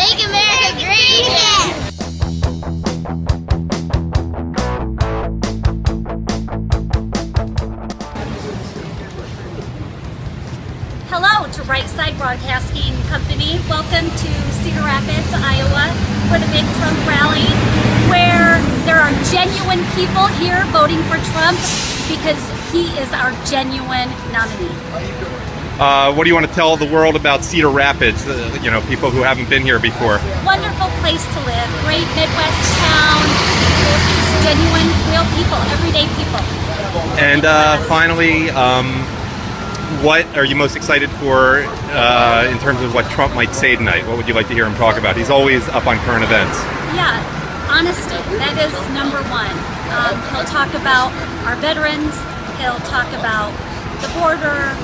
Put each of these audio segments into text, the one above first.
Make America great again. Hello to Right Side Broadcasting Company. Welcome to Cedar Rapids, Iowa for the big Trump rally, where there are genuine people here voting for Trump because he is our genuine nominee. What do you want to tell the world about Cedar Rapids, people who haven't been here before? Wonderful place to live, great Midwest town, it's genuine, real people, everyday people. And finally, what are you most excited for in terms of what Trump might say tonight? What would you like to hear him talk about? He's always up on current events. Yeah, honesty, that is number one. He'll talk about our veterans, he'll talk about the border.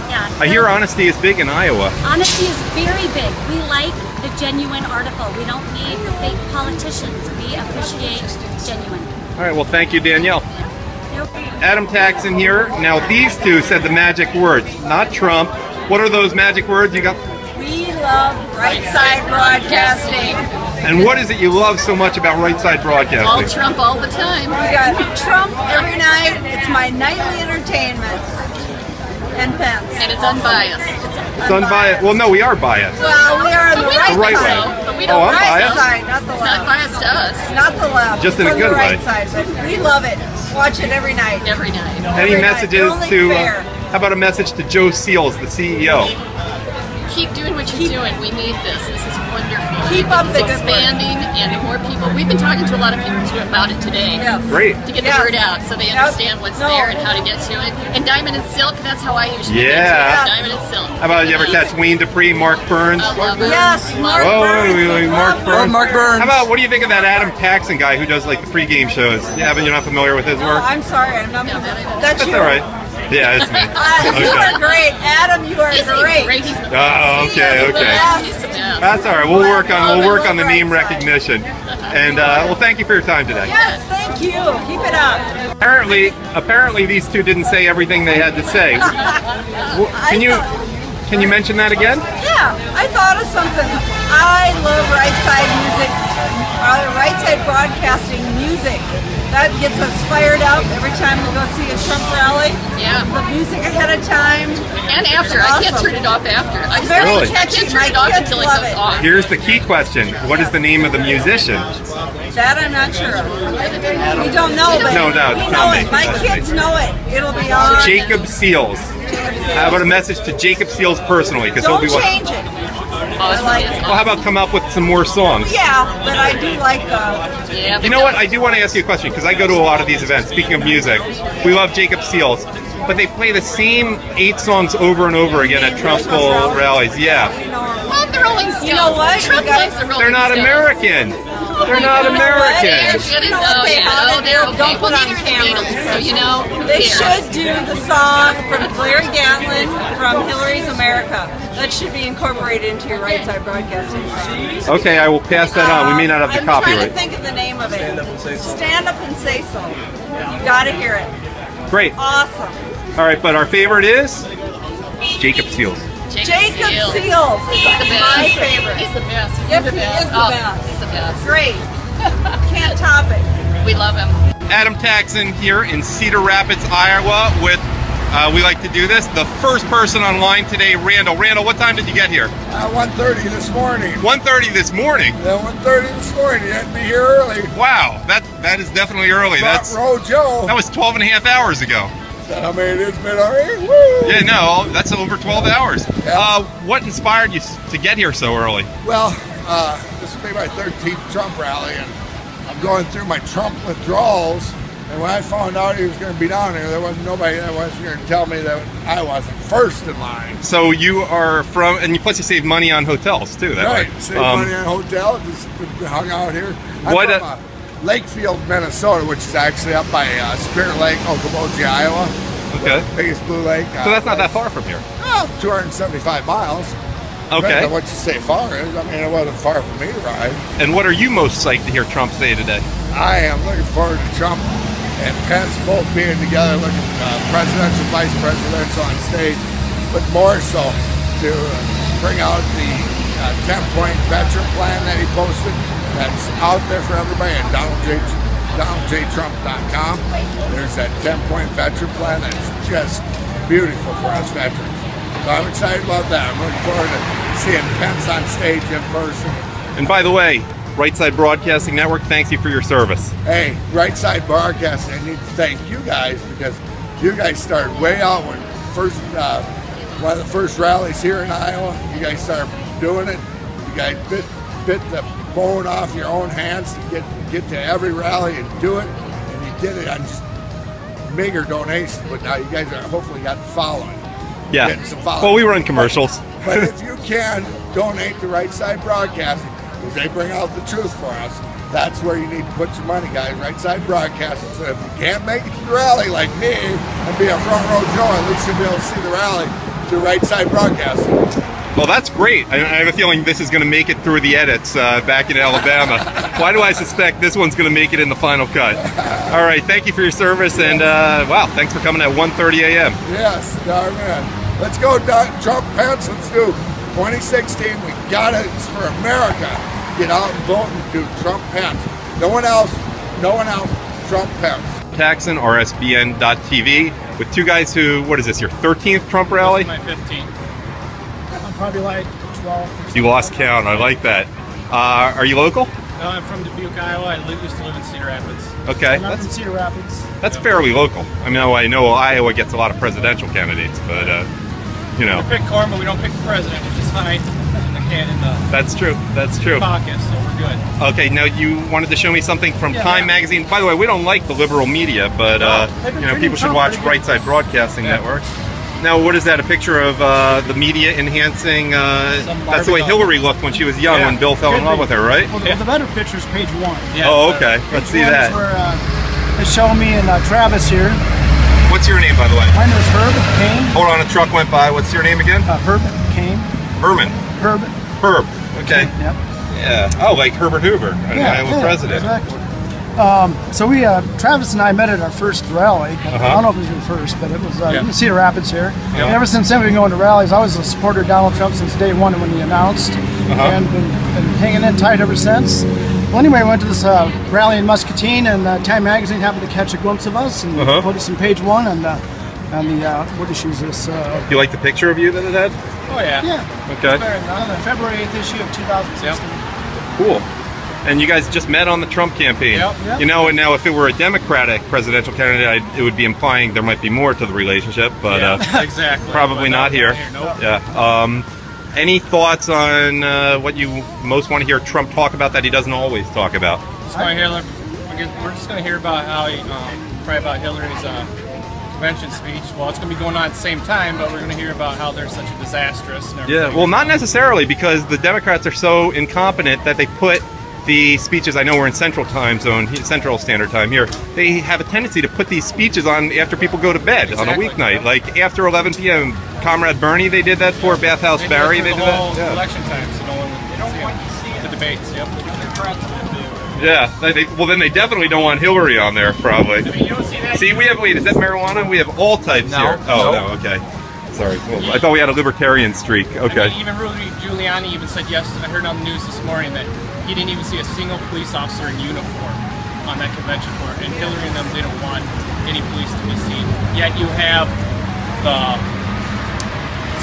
Yeah, I hear honesty is big in Iowa. Honesty is very big. We like the genuine article. We don't need the fake politicians. We appreciate genuine. All right, well, thank you, Danielle. Nope. Adam Taxin here. Now, these two said the magic words, not Trump. What are those magic words you got? We love Right Side Broadcasting. And what is it you love so much about Right Side Broadcasting? All Trump all the time. We got Trump every night. It's my nightly entertainment. And Pence. And it's unbiased. It's unbiased. Well, no, we are biased. Well, we are on the The right side. way. But we Oh, don't I'm Right biased. side, not the It's not left. biased to us. Not the left. Just in a It's on good the right way. side, but we love it. Watch it every night. Every night. Any Every night. messages Only to, fair. how about a message to Joe Seals, the CEO? Keep doing what you're doing. We need this. This is wonderful. Keep up the It's good work. expanding and more people. We've been talking to a lot of people too about it today. Yeah. Great. To get Yes. the word out so they Yep. understand what's No. there and how to get to it. And Diamond and Silk, that's how I usually Yeah. get to it. Diamond and Silk. How about you ever catch Wayne Dupree, Mark Burns? I love it. Yes, Mark Oh, Burns. we like Mark Love Burns. Mark Burns. How about, what do you think of that Adam Taxin guy who does like the pregame shows? You're not familiar with his Oh, work? I'm sorry. I'm not. No, that ain't- That's That's you. all right. Yeah, it's me. You are great, Adam. You are Isn't he great. great? He's the Oh, okay, okay. He's the best. That's all right. We'll work on the name Right side. recognition. And well, thank you for your time today. Yes, thank you. Keep it up. Apparently, these two didn't say everything they had to say. Can you mention that again? Yeah, I thought of something. I love right side music, right side broadcasting music. That gets us fired up every time we go see a Trump rally. Yeah. The music ahead of time. And after. I can't Awesome. turn it off after. I It's very Really? catchy. can't turn My it off kids until it love goes it. off. Here's the key question. What is the name of the musician? That I'm not sure of. We don't know, but No, we it's know not it. me. My kids know it. It'll be on. Jacob Seals. How about a message to Jacob Seals personally? Because he'll Don't be watching. change it. Awesome. like- It's Well, how about come up with some more songs? Yeah, but I do like Yeah, You know what? I do want to ask you a question because I go to a lot of these events. Speaking of music, we love Jacob Seals, but they play the same 8 songs over and over again at Trumpville rallies. Yeah, love the Rolling Stones. You know what? Trump You guys- likes the Rolling they're not Stones. American. They're not You know what? American. They're good. You know what they have Oh, to they're do? okay. Don't put Well, on neither are the camera. Beatles, so you know. who They cares? should do the song from Larry Gatlin from Hillary's America. That should be incorporated into your right side broadcasting. Okay, I will pass that on. We may not have the I'm trying to copyright. think of the name of it. Stand up and say so. You gotta hear it. Great. Awesome. All right, but our favorite is Jacob Seals. Jacob Seals. Seals He's the is best. my favorite. He's the best. He's Yes, the he best. is the best. He's the best. Great. Can't top it. We love him. Adam Taxin here in Cedar Rapids, Iowa with, we like to do this, the first person online today, Randall. Randall, what time did you get here? 1:30 this morning. 1:30 this morning. Yeah, 1:30 this morning. You had to be here early. Wow, that is definitely early. Front row Joe. That was 12 and a half hours ago. Is that how many it is been already? Woo! Yeah, no, that's over 12 hours. Yeah. What inspired you to get here so early? Well, this will be my 13th Trump rally, and I'm going through my Trump withdrawals. And when I found out he was going to be down here, there wasn't nobody that was going to tell me that I wasn't first in line. So you are from, and plus you save money on hotels too, that Right, way. save money on hotel, just hung out here. I'm What, from Lakefield, Minnesota, which is actually up by Spirit Lake, Okoboji, Iowa. Okay. The biggest blue lake. So that's not that far from here. Oh, 275 miles. Depends Okay. on what you say far is. I mean, it wasn't far for me to ride. And what are you most psyched to hear Trump say today? I am looking forward to Trump and Pence both being together, looking presidential, vice presidential on stage, but more so to bring out the 10-point veteran plan that he posted that's out there for everybody at DonaldJTrump.com. There's that 10-point veteran plan that's just beautiful for us veterans. So I'm excited about that. I'm looking forward to seeing Pence on stage in person. And by the way, Right Side Broadcasting Network, thanks you for your service. Hey, Right Side Broadcasting, I need to thank you guys because you guys started way out when one of the first rallies here in Iowa. You guys started doing it. You guys bit the bone off your own hands to get to every rally and do it. And you did it on just meager donations, but now you guys are hopefully got the following. Yeah. Getting some following. Well, we run commercials. But if you can donate to Right Side Broadcasting, because they bring out the truth for us, that's where you need to put your money, guys. Right Side Broadcasting. So if you can't make it to the rally like me and be a front row Joe, at least you'll be able to see the rally through Right Side Broadcasting. Well, that's great. I have a feeling this is going to make it through the edits back in Alabama. Why do I suspect this one's going to make it in the final cut? All right, thank you for your service, and wow, thanks for coming at 1:30 a.m. Yes, darn man. Let's go, Trump Pence. Let's do 2016. We got it. It's for America. Get out and vote and do Trump Pence. No one else. Trump Pence. Taxin, RSBN.TV, with two guys who, what is this, your 13th Trump rally? This is my 15th. I'm probably like 12. You lost count. I like that. Are you local? No, I'm from Dubuque, Iowa. I used to live in Cedar Rapids. Okay. I'm from Cedar Rapids. That's fairly local. I know Iowa gets a lot of presidential candidates, but, you know. We pick corn, but we don't pick the president, which is fine. That's true. That's true. Caucus, so we're good. Okay, now you wanted to show me something from Time Magazine. By the way, we don't like the liberal media, but people should watch Right Side Broadcasting Network. Now, what is that? A picture of the media enhancing? That's the way Hillary looked when she was young, when Bill fell in love with her, right? Well, the better picture is page 1. Yeah, oh, okay. Let's see that. Where they show me and Travis here. What's your name, by the way? My name is Herb Kane. Hold on, a truck went by. What's your name again? Herb Kane. Herman. Herb. Okay. Yep. Yeah. Oh, like Herbert Hoover, an Iowa president. Exactly. So Travis and I met at our first rally. I don't know if it was your first, but it was in Cedar Rapids here. And ever since then, we've been going to rallies. I was a supporter of Donald Trump since day one when he announced, and been hanging in tight ever since. Well, anyway, we went to this rally in Muscatine, and Time Magazine happened to catch a glimpse of us and put us in page 1 on the what issues this? You like the picture of you that it had? Oh yeah. Yeah. Okay. On the February 8th issue of 2016. Cool. And you guys just met on the Trump campaign. Yep. You know, and now if it were a Democratic presidential candidate, it would be implying there might be more to the relationship, but exactly. probably not here. Nope. Yeah. Any thoughts on what you most want to hear Trump talk about that he doesn't always talk about? We're just going to hear about how he, probably about Hillary's convention speech. Well, it's going to be going on at the same time, but we're going to hear about how they're such a disastrous and everything. Yeah, well, not necessarily, because the Democrats are so incompetent that they put the speeches, I know we're in Central Time Zone, Central Standard Time here, they have a tendency to put these speeches on after people go to bed on a weeknight, like after 11 p.m. Comrade Bernie, they did that for Bathhouse Barry, they did that. Yeah. Election time, so no one don't want to see the debates. Yep. Yeah, well then they definitely don't want Hillary on there, probably. I mean, you don't see that. See, wait, is that marijuana? We have all types here. Oh, no, okay. Sorry, well, I thought we had a libertarian streak. Okay. I mean, even Rudy Giuliani even said I heard on the news this morning that he didn't even see a single police officer in uniform on that convention floor, and Hillary and them didn't want any police to be seen. Yet you have the,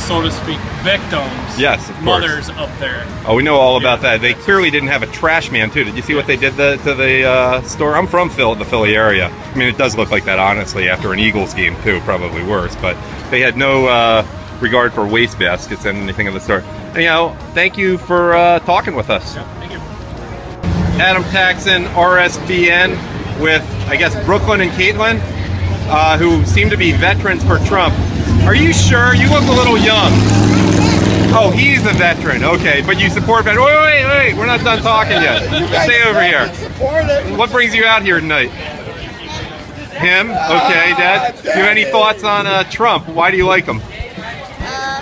so to speak, victims, yes, of course, mothers up there. Oh, we know all about that. They clearly didn't have a trash man, too. Did you see what they did to the store? I'm from the Philly area. I mean, it does look like that, honestly, after an Eagles game, too, probably worse. But they had no regard for waste baskets and anything of the sort. Anyhow, thank you for talking with us. Yeah, thank you. Adam Taxin, RSBN, with, I guess, Brooklyn and Caitlin, who seem to be veterans for Trump. Are you sure? You look a little young. Oh, he's a veteran. Okay, but you support veterans. Wait. We're not done talking yet. Stay over here. What brings you out here tonight? Him? Okay, Dad. Do you have any thoughts on Trump? Why do you like him?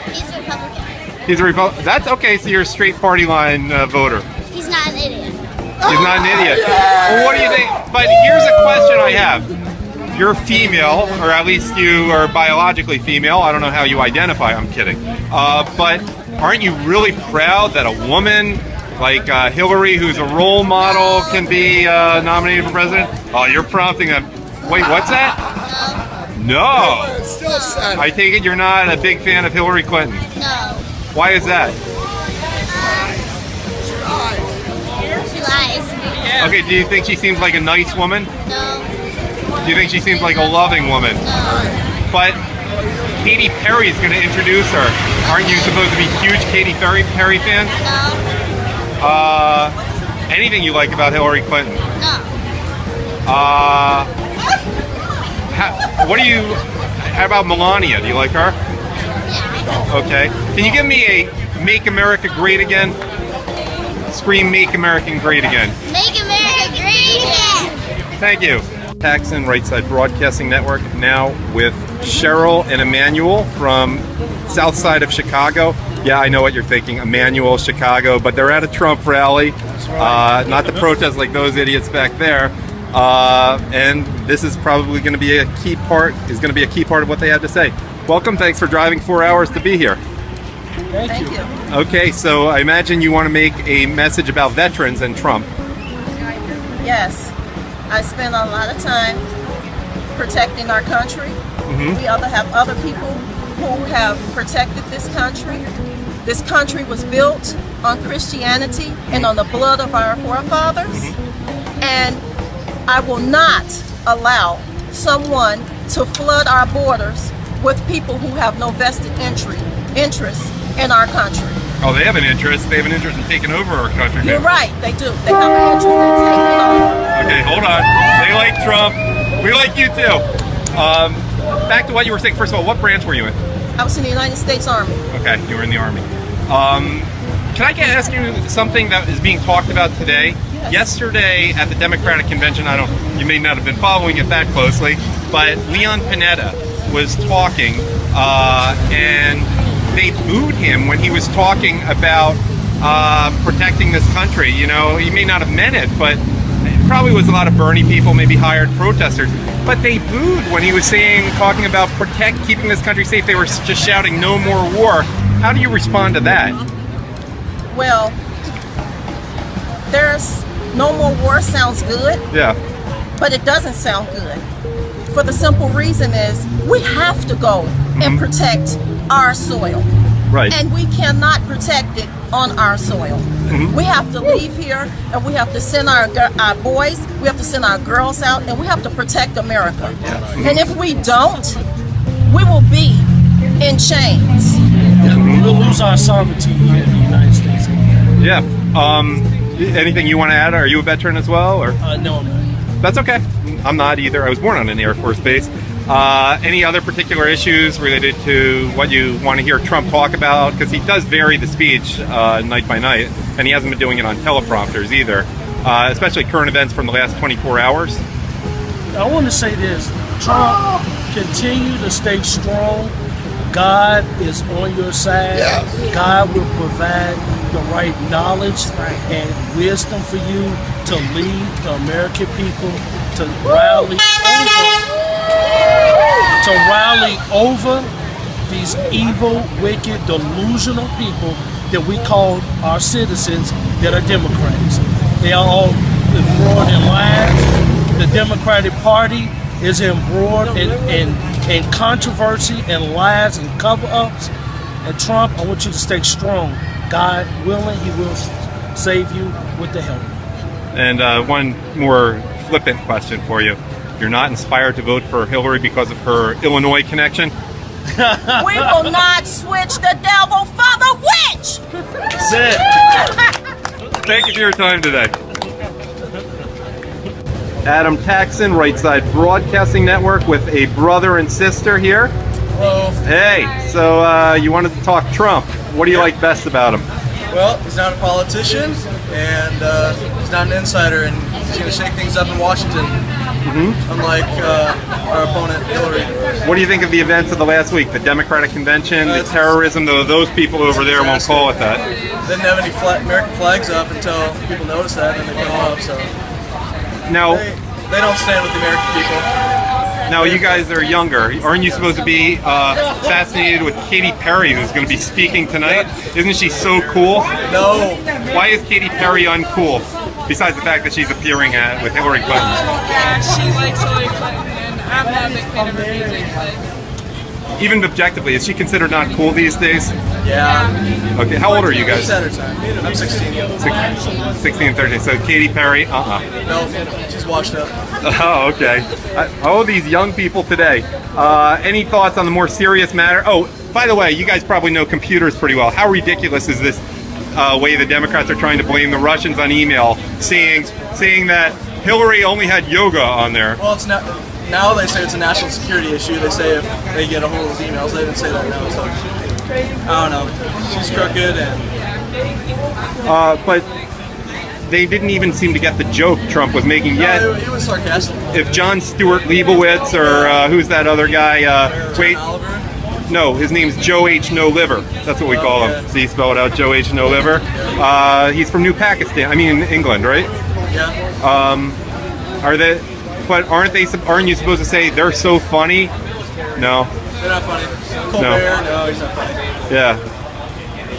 He's a Republican. He's a Republican. That's okay, so you're a straight party line voter. He's not an idiot. He's not an idiot. Well, what do you think? But here's a question I have. You're female, or at least you are biologically female. I don't know how you identify. I'm kidding. But aren't you really proud that a woman like Hillary, who's a role model, can be nominated for president? Oh, you're prompting a... Wait, what's that? No. It's still sad. I take it you're not a big fan of Hillary Clinton. No. Why is that? She lies. Okay, do you think she seems like a nice woman? No. Do you think she seems like a loving woman? No. But Katy Perry's going to introduce her. Aren't you supposed to be huge Katy Perry fans? No. Anything you like about Hillary Clinton? No. How about Melania? Do you like her? Yeah. Okay. Can you give me a Make America Great Again? Scream Make America Great Again. Make America great again. Thank you. Taxin, Right Side Broadcasting Network, now with Cheryl and Emmanuel from south side of Chicago. Yeah, I know what you're thinking, Emmanuel, Chicago, but they're at a Trump rally. Not to protest like those idiots back there. And this is probably going to be a key part of what they had to say. Welcome, thanks for driving 4 hours to be here. Thank you. Okay, so I imagine you want to make a message about veterans and Trump. Yes, I spend a lot of time protecting our country. We have other people who have protected this country. This country was built on Christianity and on the blood of our forefathers. And I will not allow someone to flood our borders with people who have no vested interest in our country. Oh, they have an interest. They have an interest in taking over our country. You're right, they do. They have an interest in taking over. Okay, hold on. They like Trump. We like you too. Back to what you were saying. First of all, what branch were you in? I was in the United States Army. Okay, you were in the Army. Can I ask you something that is being talked about today? Yes. Yesterday at the Democratic Convention, you may not have been following it that closely, but Leon Panetta was talking, and they booed him when he was talking about protecting this country. You know, he may not have meant it, but it probably was a lot of Bernie people, maybe hired protesters. But they booed when he was talking about keeping this country safe. They were just shouting, "No more war." How do you respond to that? Well, there's no more war sounds good, Yeah. but it doesn't sound good. For the simple reason is we have to go and protect our soil. Right. And we cannot protect it on our soil. We have to leave here and we have to send our boys, we have to send our girls out, and we have to protect America. And if we don't, we will be in chains. We'll lose our sovereignty here in the United States. Yeah. Anything you want to add? Are you a veteran as well? Or No, I'm not. that's okay. I'm not either. I was born on an Air Force base. Any other particular issues related to what you want to hear Trump talk about? Because he does vary the speech night by night, and he hasn't been doing it on teleprompters either, especially current events from the last 24 hours. I want to say this. Trump, continue to stay strong. God is on your side. Yes. God will provide the right knowledge and wisdom for you to lead the American people to rally over these evil, wicked, delusional people that we call our citizens that are Democrats. They are all embroiled in lies. The Democratic Party is embroiled in controversy and lies and cover-ups. And Trump, I want you to stay strong. God willing, he will save you with the help. And one more flippant question for you. You're not inspired to vote for Hillary because of her Illinois connection? We will not switch the devil for the witch! That's it. Thank you for your time today. Adam Taxin, Right Side Broadcasting Network, with a brother and sister here. Hello. Hey, so you wanted to talk Trump. What do you like best about him? Well, he's not a politician, and he's not an insider, and he's going to shake things up in Washington, unlike our opponent, Hillary. What do you think of the events of the last week? The Democratic Convention, the terrorism, though those people over there won't call it that. They didn't have any American flags up until people noticed that, and then they put them up, so Now, they don't stand with the American people. Now you guys are younger. Aren't you supposed to be fascinated with Katy Perry, who's going to be speaking tonight? Isn't she so cool? No. Why is Katy Perry uncool? Besides the fact that she's appearing with Hillary Clinton. Yeah, she likes Hillary Clinton, and I'm not a big fan of her music, but Even objectively, is she considered not cool these days? Yeah. Okay, how old are you guys? Center time. I'm 16. 16, 13. So Katy Perry, No, she's washed up. Oh, okay. These young people today. Any thoughts on the more serious matter? Oh, by the way, you guys probably know computers pretty well. How ridiculous is this way the Democrats are trying to blame the Russians on email, saying that Hillary only had yoga on there? Well, it's not. Now they say it's a national security issue. They say if they get a hold of those emails, they didn't say that now. So I don't know. She's crooked and. But they didn't even seem to get the joke Trump was making yet. No, it was sarcastic. If John Stewart Leibowitz or who's that other guy? John Oliver? No, his name's Joe H. No Liver. That's what we call him. See, spell it out, Joe H. No Liver. He's from England, right? Yeah. Are they? But aren't you supposed to say they're so funny? No. They're not funny. Colbert, no, he's not funny. Yeah.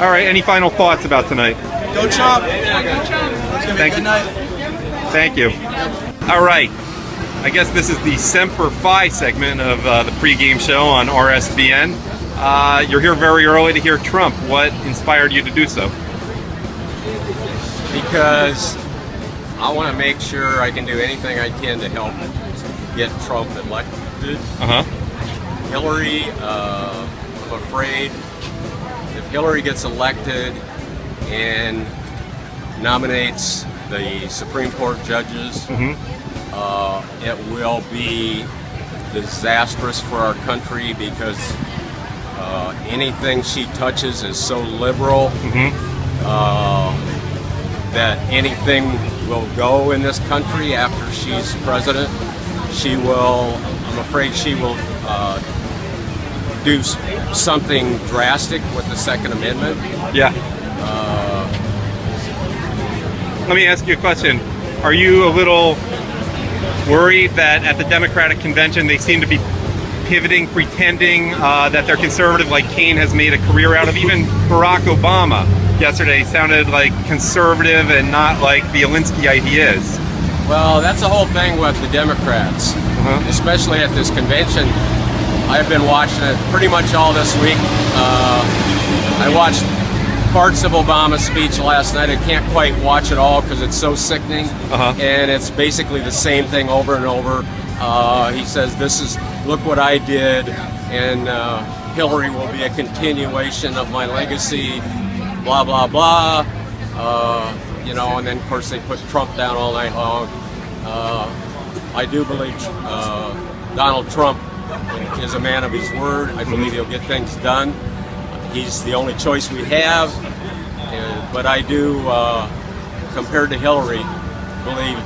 All right. Any final thoughts about tonight? Go Trump. Yeah, go Trump. It's gonna be a good night. Thank you. All right. I guess this is the Semper Fi segment of the pregame show on RSBN. You're here very early to hear Trump. What inspired you to do so? Because I want to make sure I can do anything I can to help get Trump elected. Hillary, I'm afraid if Hillary gets elected and nominates the Supreme Court judges, it will be disastrous for our country because anything she touches is so liberal that anything will go in this country after she's president. I'm afraid she will do something drastic with the Second Amendment. Yeah. Let me ask you a question. Are you a little worried that at the Democratic convention they seem to be pivoting, pretending that they're conservative like Kane has made a career out of? Even Barack Obama yesterday sounded like conservative and not like the Alinsky ideas. Well, that's the whole thing with the Democrats, especially at this convention. I've been watching it pretty much all this week. I watched parts of Obama's speech last night. I can't quite watch it all because it's so sickening, and it's basically the same thing over and over. He says, look what I did, and Hillary will be a continuation of my legacy, blah, blah, blah. And then of course they put Trump down all night long. I do believe Donald Trump is a man of his word. I believe he'll get things done. He's the only choice we have, but I do, compared to Hillary, believe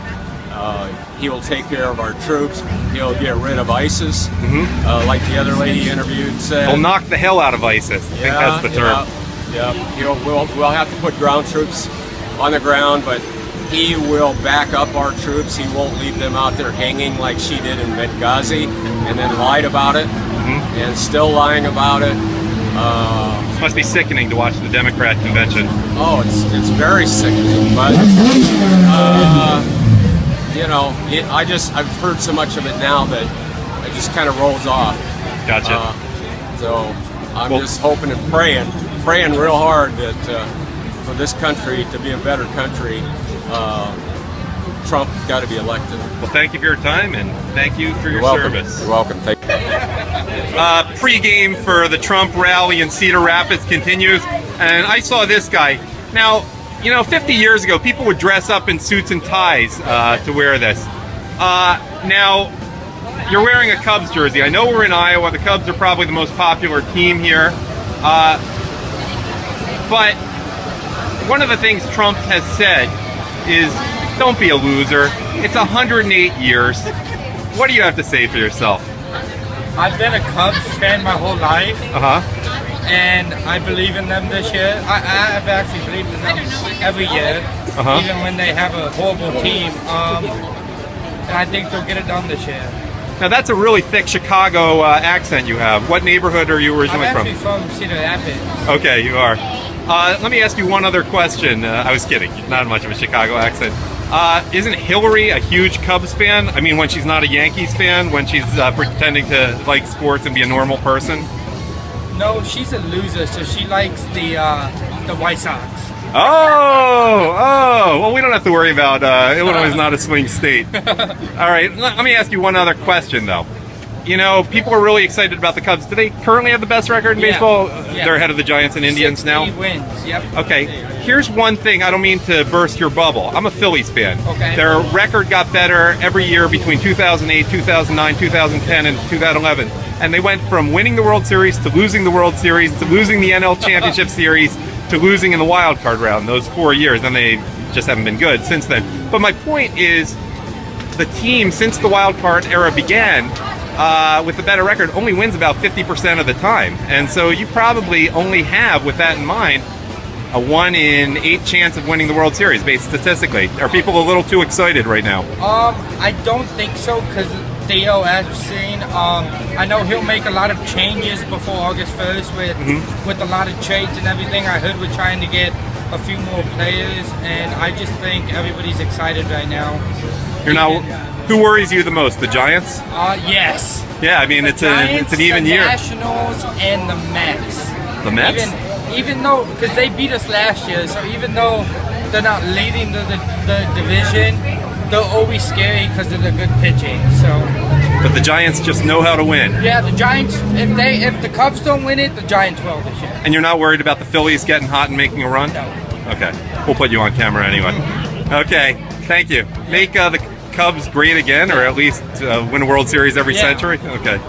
he will take care of our troops. He'll get rid of ISIS, like the other lady interviewed said. He'll knock the hell out of ISIS. I think that's the term. We'll have to put ground troops on the ground, but he will back up our troops. He won't leave them out there hanging like she did in Benghazi and then lied about it and still lying about it. It must be sickening to watch the Democrat convention. Oh, it's very sickening, but I've heard so much of it now that it just kind of rolls off. Gotcha. So I'm just hoping and praying real hard that for this country to be a better country, Trump's got to be elected. Well, thank you for your time and thank you for your service. You're welcome. Thank you. Pre-game for the Trump rally in Cedar Rapids continues, and I saw this guy. Now, 50 years ago, people would dress up in suits and ties to wear this. Now, you're wearing a Cubs jersey. I know we're in Iowa. The Cubs are probably the most popular team here. But one of the things Trump has said is, don't be a loser. It's 108 years. What do you have to say for yourself? I've been a Cubs fan my whole life. And I believe in them this year. I've actually believed in them every year, even when they have a horrible team. And I think they'll get it done this year. Now that's a really thick Chicago accent you have. What neighborhood are you originally I'm actually from Cedar Rapids. Okay, you are. Let me ask you one other question. I was kidding. Not much of a Chicago accent. Isn't Hillary a huge Cubs fan? I mean, when she's not a Yankees fan, when she's pretending to like sports and be a normal person? No, she's a loser, so she likes the White Sox. Oh, well, we don't have to worry about Illinois is not a swing state. All right, let me ask you one other question, though. You know, people are really excited about the Cubs. Do they currently have the best record in baseball? Yeah. They're ahead of the Giants and Indians now? 60 wins, yep. Okay, here's one thing. I don't mean to burst your bubble. I'm a Phillies fan. Okay. Their record got better every year between 2008, 2009, 2010, and 2011. And they went from winning the World Series to losing the World Series to losing the NL Championship Series to losing in the wild card round those 4 years. And they just haven't been good since then. But my point is, the team, since the wild card era began, with the better record, only wins about 50% of the time. And so you probably only have, with that in mind, a 1 in 8 chance of winning the World Series, based statistically. Are people a little too excited right now? I don't think so, because Theo, as we've seen, I know he'll make a lot of changes before August 1st with a lot of trades and everything. I heard we're trying to get a few more players, and I just think everybody's excited right now. Who worries you the most? The Giants? Yes. Yeah, I mean, it's an even year. The Nationals and the Mets. The Mets? Even though, because they beat us last year, so even though they're not leading the division, they're always scary because of the good pitching. So. But the Giants just know how to win. Yeah, the Giants. If the Cubs don't win it, the Giants will this year. And you're not worried about the Phillies getting hot and making a run? No. Okay, we'll put you on camera anyway. Okay, thank you. Make the Cubs great again, or at least win a World Series every century? Okay.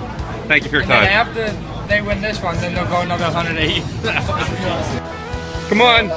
Thank you for your time. And after they win this one, then they'll go another 180. Come on.